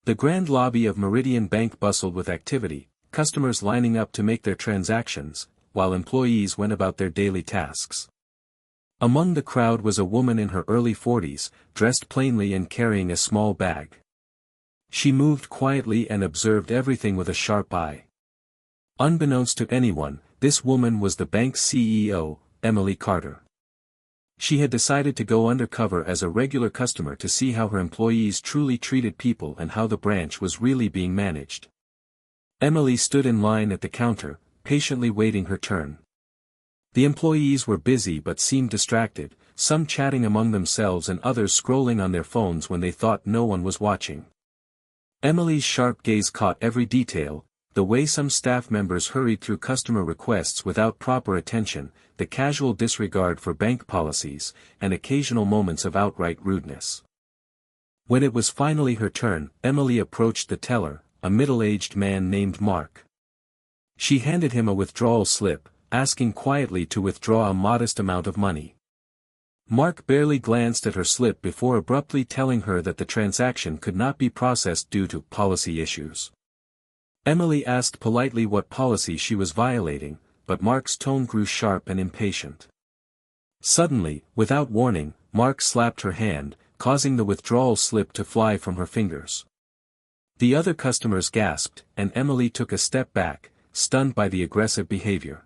The grand lobby of Meridian Bank bustled with activity, customers lining up to make their transactions, while employees went about their daily tasks. Among the crowd was a woman in her early 40s, dressed plainly and carrying a small bag. She moved quietly and observed everything with a sharp eye. Unbeknownst to anyone, this woman was the bank's CEO, Emily Carter. She had decided to go undercover as a regular customer to see how her employees truly treated people and how the branch was really being managed. Emily stood in line at the counter, patiently waiting her turn. The employees were busy but seemed distracted, some chatting among themselves and others scrolling on their phones when they thought no one was watching. Emily's sharp gaze caught every detail, the way some staff members hurried through customer requests without proper attention, the casual disregard for bank policies, and occasional moments of outright rudeness. When it was finally her turn, Emily approached the teller, a middle-aged man named Mark. She handed him a withdrawal slip, asking quietly to withdraw a modest amount of money. Mark barely glanced at her slip before abruptly telling her that the transaction could not be processed due to policy issues. Emily asked politely what policy she was violating, but Mark's tone grew sharp and impatient. Suddenly, without warning, Mark slapped her hand, causing the withdrawal slip to fly from her fingers. The other customers gasped, and Emily took a step back, stunned by the aggressive behavior.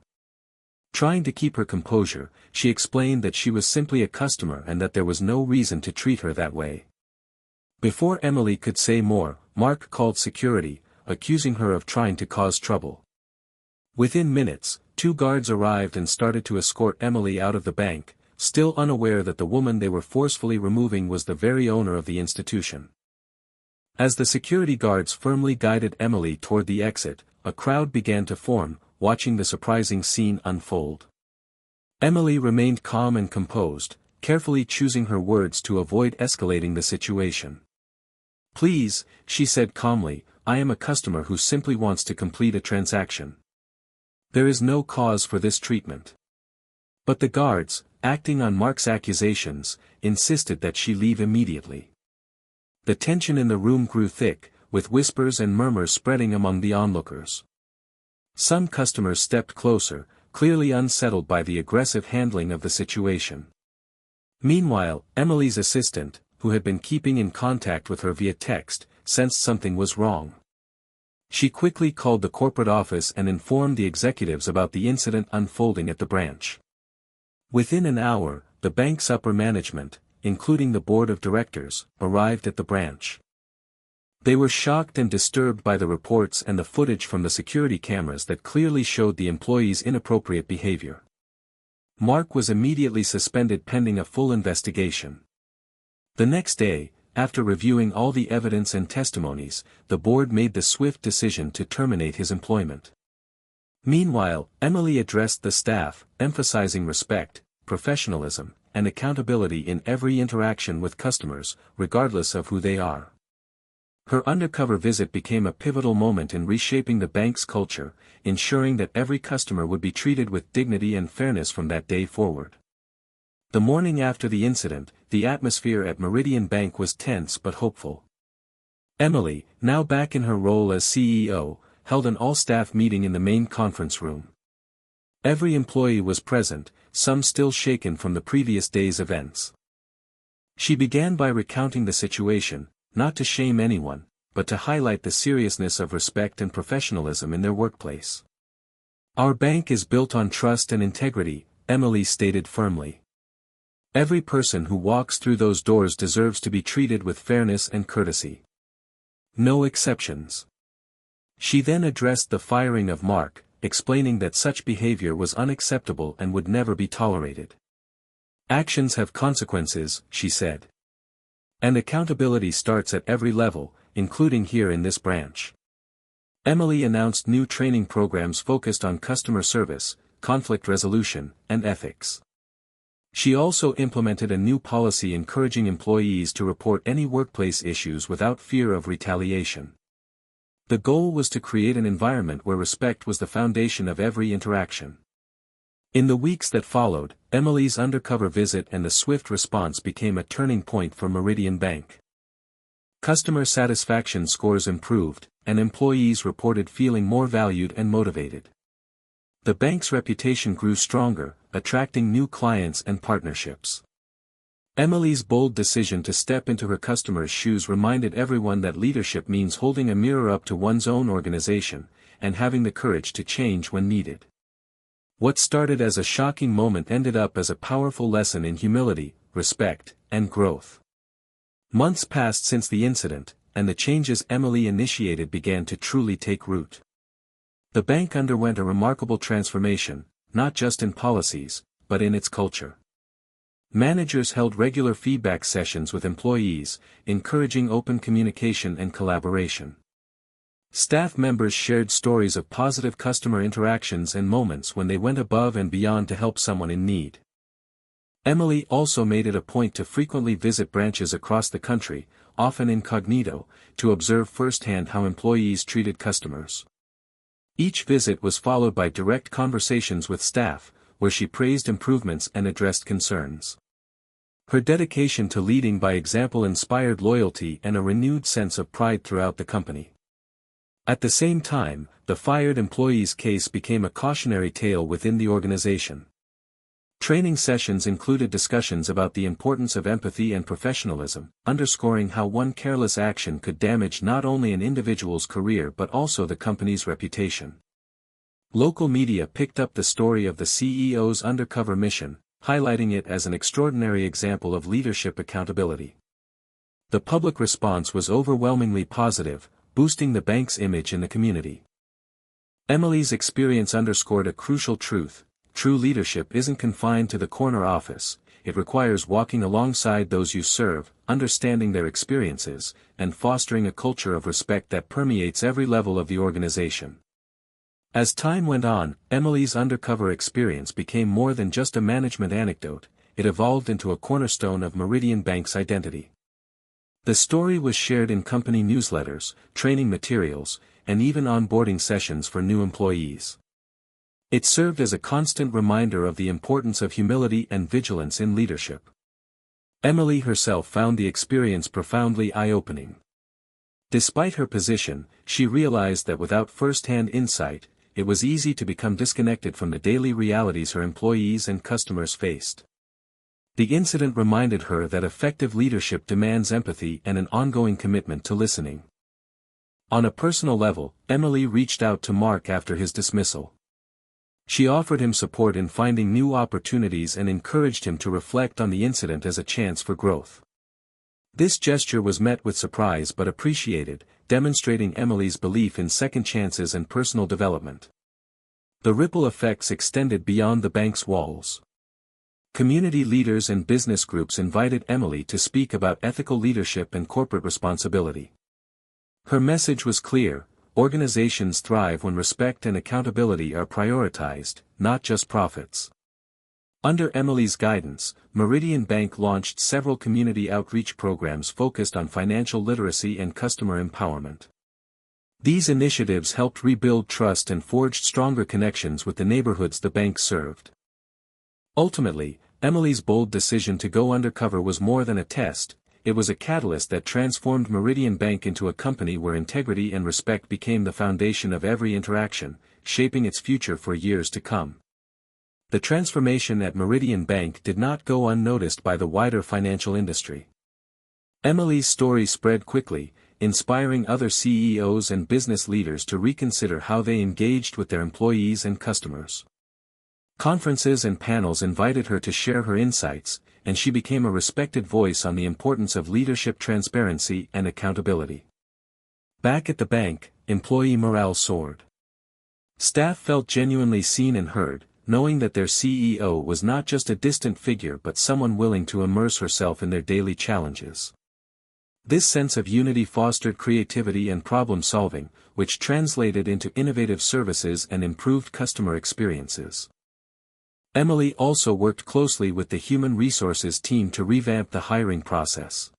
Trying to keep her composure, she explained that she was simply a customer and that there was no reason to treat her that way. Before Emily could say more, Mark called security, accusing her of trying to cause trouble. Within minutes, 2 guards arrived and started to escort Emily out of the bank, still unaware that the woman they were forcefully removing was the very owner of the institution. As the security guards firmly guided Emily toward the exit, a crowd began to form, watching the surprising scene unfold. Emily remained calm and composed, carefully choosing her words to avoid escalating the situation. "Please," she said calmly, "I am a customer who simply wants to complete a transaction. There is no cause for this treatment." But the guards, acting on Mark's accusations, insisted that she leave immediately. The tension in the room grew thick, with whispers and murmurs spreading among the onlookers. Some customers stepped closer, clearly unsettled by the aggressive handling of the situation. Meanwhile, Emily's assistant, who had been keeping in contact with her via text, sensed something was wrong. She quickly called the corporate office and informed the executives about the incident unfolding at the branch. Within an hour, the bank's upper management, including the board of directors, arrived at the branch. They were shocked and disturbed by the reports and the footage from the security cameras that clearly showed the employees' inappropriate behavior. Mark was immediately suspended pending a full investigation. The next day, after reviewing all the evidence and testimonies, the board made the swift decision to terminate his employment. Meanwhile, Emily addressed the staff, emphasizing respect, professionalism, and accountability in every interaction with customers, regardless of who they are. Her undercover visit became a pivotal moment in reshaping the bank's culture, ensuring that every customer would be treated with dignity and fairness from that day forward. The morning after the incident, the atmosphere at Meridian Bank was tense but hopeful. Emily, now back in her role as CEO, held an all-staff meeting in the main conference room. Every employee was present, some still shaken from the previous day's events. She began by recounting the situation, not to shame anyone, but to highlight the seriousness of respect and professionalism in their workplace. "Our bank is built on trust and integrity," Emily stated firmly. "Every person who walks through those doors deserves to be treated with fairness and courtesy. No exceptions." She then addressed the firing of Mark, explaining that such behavior was unacceptable and would never be tolerated. "Actions have consequences," she said. "And accountability starts at every level, including here in this branch." Emily announced new training programs focused on customer service, conflict resolution, and ethics. She also implemented a new policy encouraging employees to report any workplace issues without fear of retaliation. The goal was to create an environment where respect was the foundation of every interaction. In the weeks that followed, Emily's undercover visit and the swift response became a turning point for Meridian Bank. Customer satisfaction scores improved, and employees reported feeling more valued and motivated. The bank's reputation grew stronger, attracting new clients and partnerships. Emily's bold decision to step into her customers' shoes reminded everyone that leadership means holding a mirror up to one's own organization, and having the courage to change when needed. What started as a shocking moment ended up as a powerful lesson in humility, respect, and growth. Months passed since the incident, and the changes Emily initiated began to truly take root. The bank underwent a remarkable transformation, not just in policies, but in its culture. Managers held regular feedback sessions with employees, encouraging open communication and collaboration. Staff members shared stories of positive customer interactions and moments when they went above and beyond to help someone in need. Emily also made it a point to frequently visit branches across the country, often incognito, to observe firsthand how employees treated customers. Each visit was followed by direct conversations with staff, where she praised improvements and addressed concerns. Her dedication to leading by example inspired loyalty and a renewed sense of pride throughout the company. At the same time, the fired employee's case became a cautionary tale within the organization. Training sessions included discussions about the importance of empathy and professionalism, underscoring how one careless action could damage not only an individual's career but also the company's reputation. Local media picked up the story of the CEO's undercover mission, highlighting it as an extraordinary example of leadership accountability. The public response was overwhelmingly positive, boosting the bank's image in the community. Emily's experience underscored a crucial truth: true leadership isn't confined to the corner office, it requires walking alongside those you serve, understanding their experiences, and fostering a culture of respect that permeates every level of the organization. As time went on, Emily's undercover experience became more than just a management anecdote, it evolved into a cornerstone of Meridian Bank's identity. The story was shared in company newsletters, training materials, and even onboarding sessions for new employees. It served as a constant reminder of the importance of humility and vigilance in leadership. Emily herself found the experience profoundly eye-opening. Despite her position, she realized that without first-hand insight, it was easy to become disconnected from the daily realities her employees and customers faced. The incident reminded her that effective leadership demands empathy and an ongoing commitment to listening. On a personal level, Emily reached out to Mark after his dismissal. She offered him support in finding new opportunities and encouraged him to reflect on the incident as a chance for growth. This gesture was met with surprise but appreciated, demonstrating Emily's belief in second chances and personal development. The ripple effects extended beyond the bank's walls. Community leaders and business groups invited Emily to speak about ethical leadership and corporate responsibility. Her message was clear: organizations thrive when respect and accountability are prioritized, not just profits. Under Emily's guidance, Meridian Bank launched several community outreach programs focused on financial literacy and customer empowerment. These initiatives helped rebuild trust and forged stronger connections with the neighborhoods the bank served. Ultimately, Emily's bold decision to go undercover was more than a test, it was a catalyst that transformed Meridian Bank into a company where integrity and respect became the foundation of every interaction, shaping its future for years to come. The transformation at Meridian Bank did not go unnoticed by the wider financial industry. Emily's story spread quickly, inspiring other CEOs and business leaders to reconsider how they engaged with their employees and customers. Conferences and panels invited her to share her insights, and she became a respected voice on the importance of leadership, transparency, and accountability. Back at the bank, employee morale soared. Staff felt genuinely seen and heard, knowing that their CEO was not just a distant figure but someone willing to immerse herself in their daily challenges. This sense of unity fostered creativity and problem-solving, which translated into innovative services and improved customer experiences. Emily also worked closely with the human resources team to revamp the hiring process.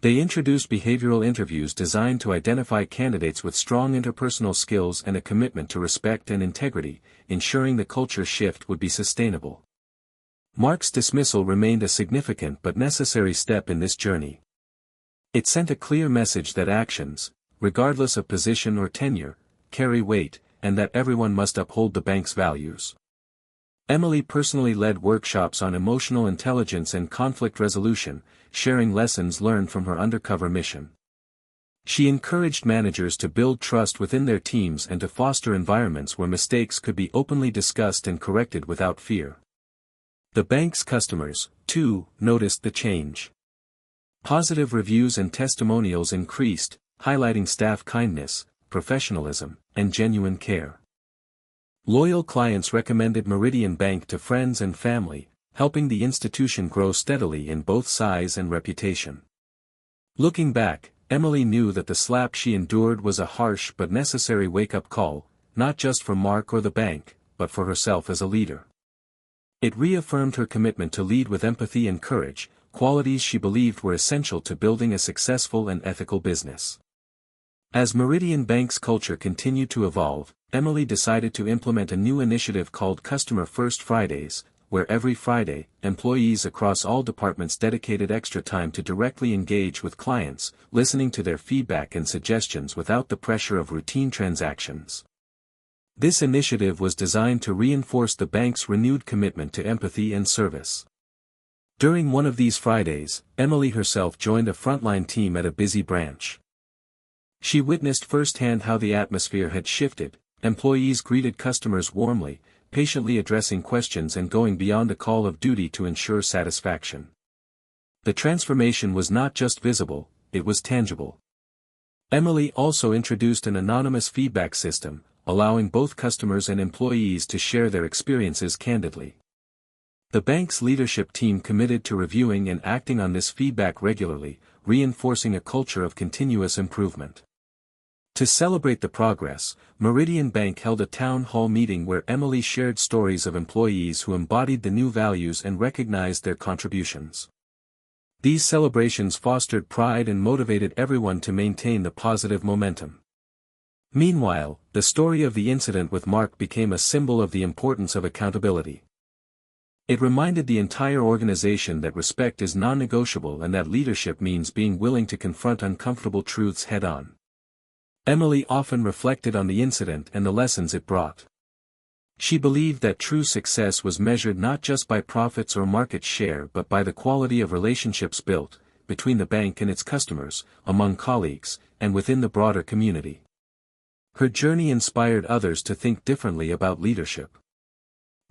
They introduced behavioral interviews designed to identify candidates with strong interpersonal skills and a commitment to respect and integrity, ensuring the culture shift would be sustainable. Mark's dismissal remained a significant but necessary step in this journey. It sent a clear message that actions, regardless of position or tenure, carry weight, and that everyone must uphold the bank's values. Emily personally led workshops on emotional intelligence and conflict resolution, sharing lessons learned from her undercover mission. She encouraged managers to build trust within their teams and to foster environments where mistakes could be openly discussed and corrected without fear. The bank's customers, too, noticed the change. Positive reviews and testimonials increased, highlighting staff kindness, professionalism, and genuine care. Loyal clients recommended Meridian Bank to friends and family, helping the institution grow steadily in both size and reputation. Looking back, Emily knew that the slap she endured was a harsh but necessary wake-up call, not just for Mark or the bank, but for herself as a leader. It reaffirmed her commitment to lead with empathy and courage, qualities she believed were essential to building a successful and ethical business. As Meridian Bank's culture continued to evolve, Emily decided to implement a new initiative called Customer First Fridays, where every Friday, employees across all departments dedicated extra time to directly engage with clients, listening to their feedback and suggestions without the pressure of routine transactions. This initiative was designed to reinforce the bank's renewed commitment to empathy and service. During one of these Fridays, Emily herself joined a frontline team at a busy branch. She witnessed firsthand how the atmosphere had shifted. Employees greeted customers warmly, patiently addressing questions and going beyond the call of duty to ensure satisfaction. The transformation was not just visible, it was tangible. Emily also introduced an anonymous feedback system, allowing both customers and employees to share their experiences candidly. The bank's leadership team committed to reviewing and acting on this feedback regularly, reinforcing a culture of continuous improvement. To celebrate the progress, Meridian Bank held a town hall meeting where Emily shared stories of employees who embodied the new values and recognized their contributions. These celebrations fostered pride and motivated everyone to maintain the positive momentum. Meanwhile, the story of the incident with Mark became a symbol of the importance of accountability. It reminded the entire organization that respect is non-negotiable and that leadership means being willing to confront uncomfortable truths head-on. Emily often reflected on the incident and the lessons it brought. She believed that true success was measured not just by profits or market share but by the quality of relationships built, between the bank and its customers, among colleagues, and within the broader community. Her journey inspired others to think differently about leadership.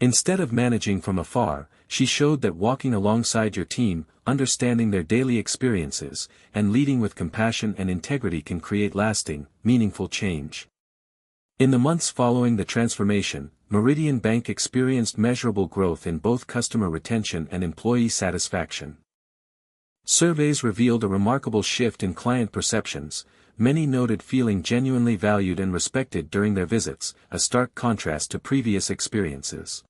Instead of managing from afar, she showed that walking alongside your team, understanding their daily experiences, and leading with compassion and integrity can create lasting, meaningful change. In the months following the transformation, Meridian Bank experienced measurable growth in both customer retention and employee satisfaction. Surveys revealed a remarkable shift in client perceptions. Many noted feeling genuinely valued and respected during their visits, a stark contrast to previous experiences.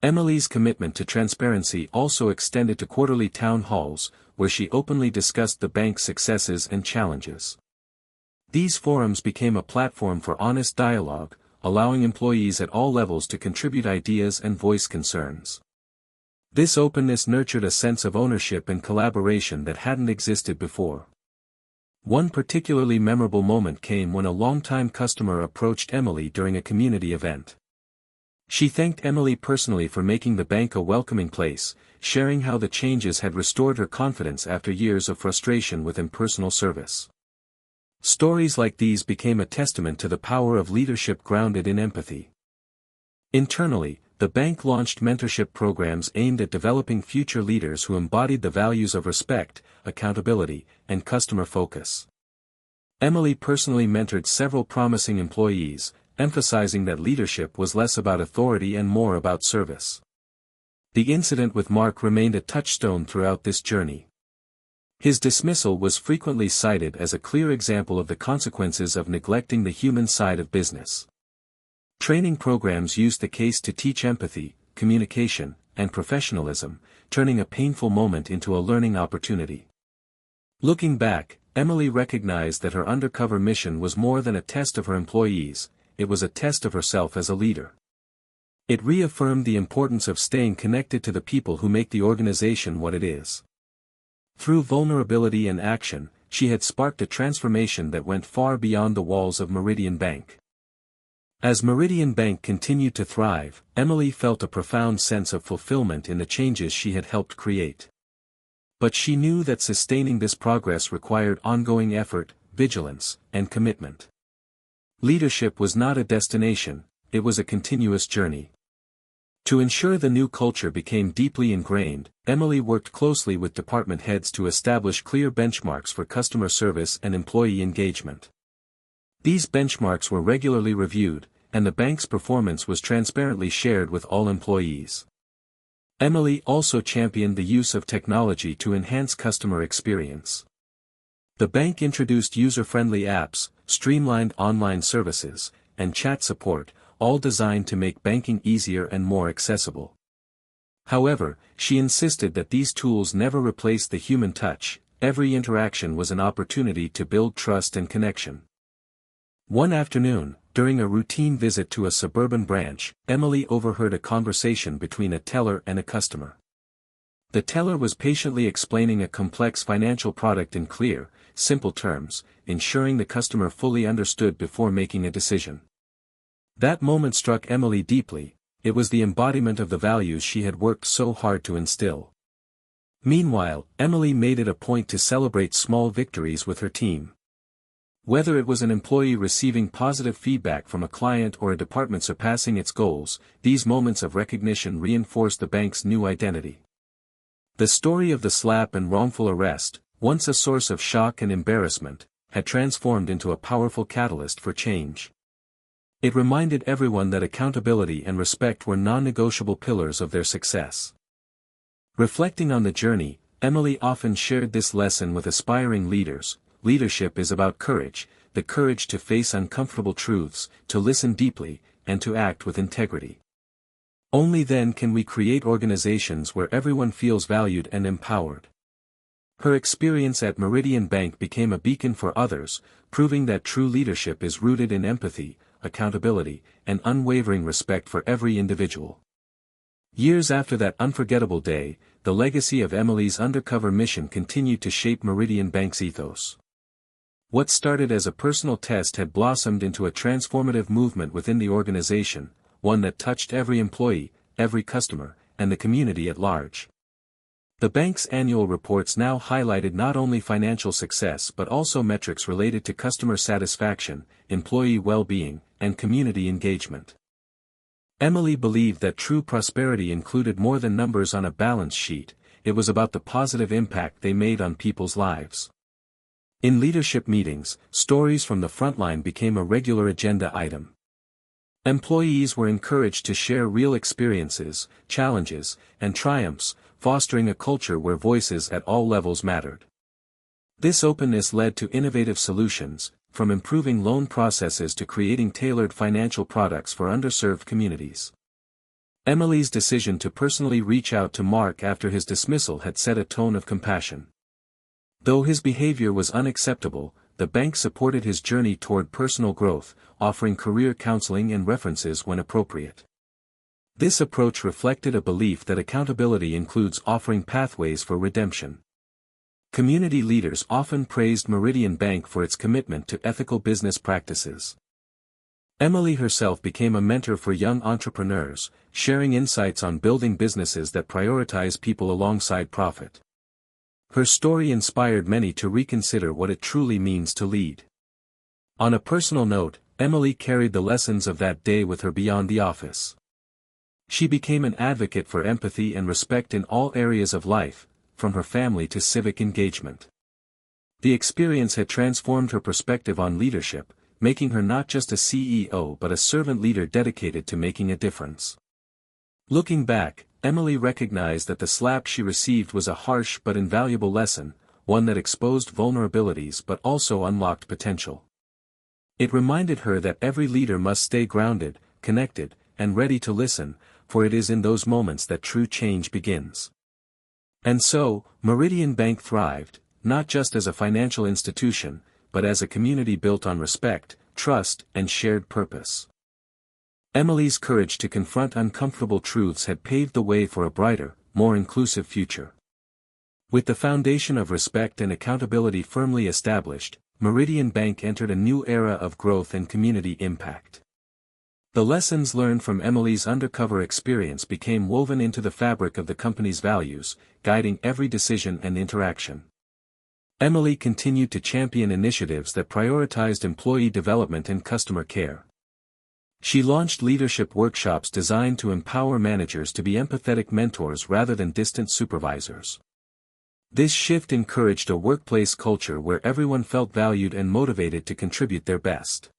Emily's commitment to transparency also extended to quarterly town halls, where she openly discussed the bank's successes and challenges. These forums became a platform for honest dialogue, allowing employees at all levels to contribute ideas and voice concerns. This openness nurtured a sense of ownership and collaboration that hadn't existed before. One particularly memorable moment came when a longtime customer approached Emily during a community event. She thanked Emily personally for making the bank a welcoming place, sharing how the changes had restored her confidence after years of frustration with impersonal service. Stories like these became a testament to the power of leadership grounded in empathy. Internally, the bank launched mentorship programs aimed at developing future leaders who embodied the values of respect, accountability, and customer focus. Emily personally mentored several promising employees, emphasizing that leadership was less about authority and more about service. The incident with Mark remained a touchstone throughout this journey. His dismissal was frequently cited as a clear example of the consequences of neglecting the human side of business. Training programs used the case to teach empathy, communication, and professionalism, turning a painful moment into a learning opportunity. Looking back, Emily recognized that her undercover mission was more than a test of her employees, it was a test of herself as a leader. It reaffirmed the importance of staying connected to the people who make the organization what it is. Through vulnerability and action, she had sparked a transformation that went far beyond the walls of Meridian Bank. As Meridian Bank continued to thrive, Emily felt a profound sense of fulfillment in the changes she had helped create. But she knew that sustaining this progress required ongoing effort, vigilance, and commitment. Leadership was not a destination, it was a continuous journey. To ensure the new culture became deeply ingrained, Emily worked closely with department heads to establish clear benchmarks for customer service and employee engagement. These benchmarks were regularly reviewed, and the bank's performance was transparently shared with all employees. Emily also championed the use of technology to enhance customer experience. The bank introduced user-friendly apps, streamlined online services, and chat support, all designed to make banking easier and more accessible. However, she insisted that these tools never replaced the human touch. Every interaction was an opportunity to build trust and connection. One afternoon, during a routine visit to a suburban branch, Emily overheard a conversation between a teller and a customer. The teller was patiently explaining a complex financial product in clear, simple terms, ensuring the customer fully understood before making a decision. That moment struck Emily deeply. It was the embodiment of the values she had worked so hard to instill. Meanwhile, Emily made it a point to celebrate small victories with her team. Whether it was an employee receiving positive feedback from a client or a department surpassing its goals, these moments of recognition reinforced the bank's new identity. The story of the slap and wrongful arrest, once a source of shock and embarrassment, had transformed into a powerful catalyst for change. It reminded everyone that accountability and respect were non-negotiable pillars of their success. Reflecting on the journey, Emily often shared this lesson with aspiring leaders. Leadership is about courage, the courage to face uncomfortable truths, to listen deeply, and to act with integrity. Only then can we create organizations where everyone feels valued and empowered. Her experience at Meridian Bank became a beacon for others, proving that true leadership is rooted in empathy, accountability, and unwavering respect for every individual. Years after that unforgettable day, the legacy of Emily's undercover mission continued to shape Meridian Bank's ethos. What started as a personal test had blossomed into a transformative movement within the organization, one that touched every employee, every customer, and the community at large. The bank's annual reports now highlighted not only financial success but also metrics related to customer satisfaction, employee well-being, and community engagement. Emily believed that true prosperity included more than numbers on a balance sheet. It was about the positive impact they made on people's lives. In leadership meetings, stories from the frontline became a regular agenda item. Employees were encouraged to share real experiences, challenges, and triumphs, fostering a culture where voices at all levels mattered. This openness led to innovative solutions, from improving loan processes to creating tailored financial products for underserved communities. Emily's decision to personally reach out to Mark after his dismissal had set a tone of compassion. Though his behavior was unacceptable, the bank supported his journey toward personal growth, offering career counseling and references when appropriate. This approach reflected a belief that accountability includes offering pathways for redemption. Community leaders often praised Meridian Bank for its commitment to ethical business practices. Emily herself became a mentor for young entrepreneurs, sharing insights on building businesses that prioritize people alongside profit. Her story inspired many to reconsider what it truly means to lead. On a personal note, Emily carried the lessons of that day with her beyond the office. She became an advocate for empathy and respect in all areas of life, from her family to civic engagement. The experience had transformed her perspective on leadership, making her not just a CEO but a servant leader dedicated to making a difference. Looking back, Emily recognized that the slap she received was a harsh but invaluable lesson, one that exposed vulnerabilities but also unlocked potential. It reminded her that every leader must stay grounded, connected, and ready to listen, for it is in those moments that true change begins. And so, Meridian Bank thrived, not just as a financial institution, but as a community built on respect, trust, and shared purpose. Emily's courage to confront uncomfortable truths had paved the way for a brighter, more inclusive future. With the foundation of respect and accountability firmly established, Meridian Bank entered a new era of growth and community impact. The lessons learned from Emily's undercover experience became woven into the fabric of the company's values, guiding every decision and interaction. Emily continued to champion initiatives that prioritized employee development and customer care. She launched leadership workshops designed to empower managers to be empathetic mentors rather than distant supervisors. This shift encouraged a workplace culture where everyone felt valued and motivated to contribute their best.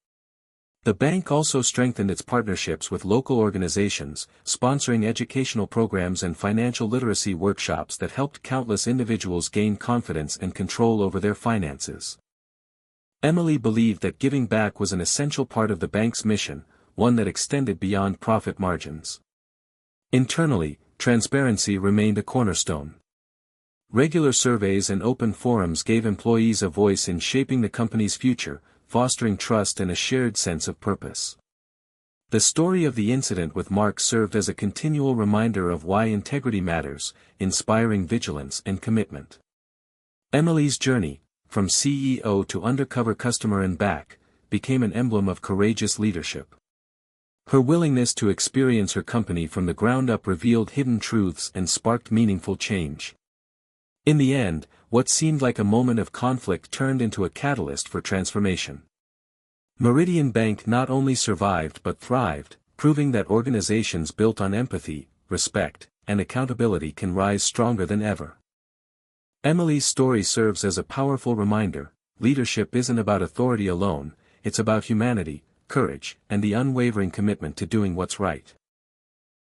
The bank also strengthened its partnerships with local organizations, sponsoring educational programs and financial literacy workshops that helped countless individuals gain confidence and control over their finances. Emily believed that giving back was an essential part of the bank's mission, one that extended beyond profit margins. Internally, transparency remained a cornerstone. Regular surveys and open forums gave employees a voice in shaping the company's future, fostering trust and a shared sense of purpose. The story of the incident with Mark served as a continual reminder of why integrity matters, inspiring vigilance and commitment. Emily's journey, from CEO to undercover customer and back, became an emblem of courageous leadership. Her willingness to experience her company from the ground up revealed hidden truths and sparked meaningful change. In the end, what seemed like a moment of conflict turned into a catalyst for transformation. Meridian Bank not only survived but thrived, proving that organizations built on empathy, respect, and accountability can rise stronger than ever. Emily's story serves as a powerful reminder: leadership isn't about authority alone, it's about humanity, courage, and the unwavering commitment to doing what's right.